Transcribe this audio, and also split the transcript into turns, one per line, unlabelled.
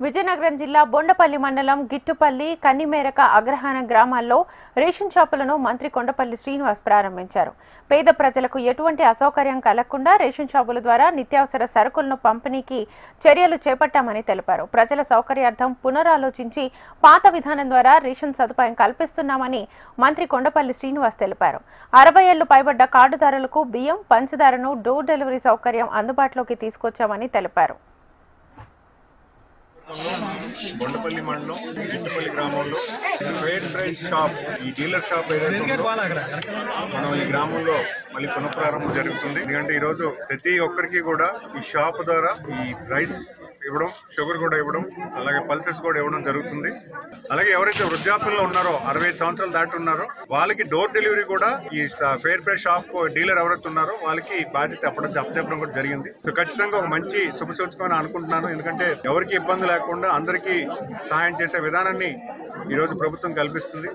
విజయనగరం జిల్లా బొండపల్లి మండలం గిట్టుపల్లి కన్నిమేరక అగ్రహారం గ్రామాల్లో రేషన్ షాపులను మంత్రి కొండపల్లి శ్రీనివాస్ ప్రారంభించారు. పేద ప్రజలకు ఎటువంటి అసౌకర్యం కలగకుండా రేషన్ షాపుల ద్వారా నిత్యావసర సరుకులను పంపిణీకి చర్యలు చేపట్టామని తెలిపారు. ప్రజల సౌకర్యార్థం పునరాలోచించి పాత విధానం ద్వారా రేషన్ సదుపాయం కల్పిస్తున్నామని మంత్రి కొండపల్లి శ్రీనివాస్ తెలిపారు. 60 ఏళ్లు పైబడ్డ కార్డుదారులకు బియ్యం, పంచదారను డోర్ డెలివరీ సౌకర్యం అందుబాటులోకి తీసుకొచ్చామని తెలిపారు.
బొండపల్లి మండలం గిట్టుపల్లి గ్రామంలో ఫెయిర్ ప్రైస్ షాప్, ఈ డీలర్ షాప్ ఏదైతే ఉందో మనం ఈ గ్రామంలో మళ్ళీ పునఃప్రారంభం జరుగుతుంది. ఎందుకంటే ఈరోజు ప్రతి ఒక్కరికి కూడా ఈ షాప్ ద్వారా ఈ రైస్ ఇవ్వడం, షుగర్ కూడా ఇవ్వడం, అలాగే పల్సెస్ కూడా ఇవ్వడం జరుగుతుంది. అలాగే ఎవరైతే వృద్ధాప్యంలో ఉన్నారో 65 సంవత్సరాలు దాటి ఉన్నారో వాళ్ళకి డోర్ డెలివరీ కూడా ఈ ఫెయిర్ ప్రైస్ షాప్ డీలర్ ఎవరైతే ఉన్నారో వాళ్ళకి బాధ్యత అప్పచెప్పడం కూడా జరిగింది. సో ఖచ్చితంగా ఒక మంచి శుభసూచకమని అనుకుంటున్నాను. ఎందుకంటే ఎవరికి ఇబ్బంది లేకుండా అందరికీ సహాయం చేసే విధానాన్ని ఈరోజు ప్రభుత్వం కల్పిస్తుంది.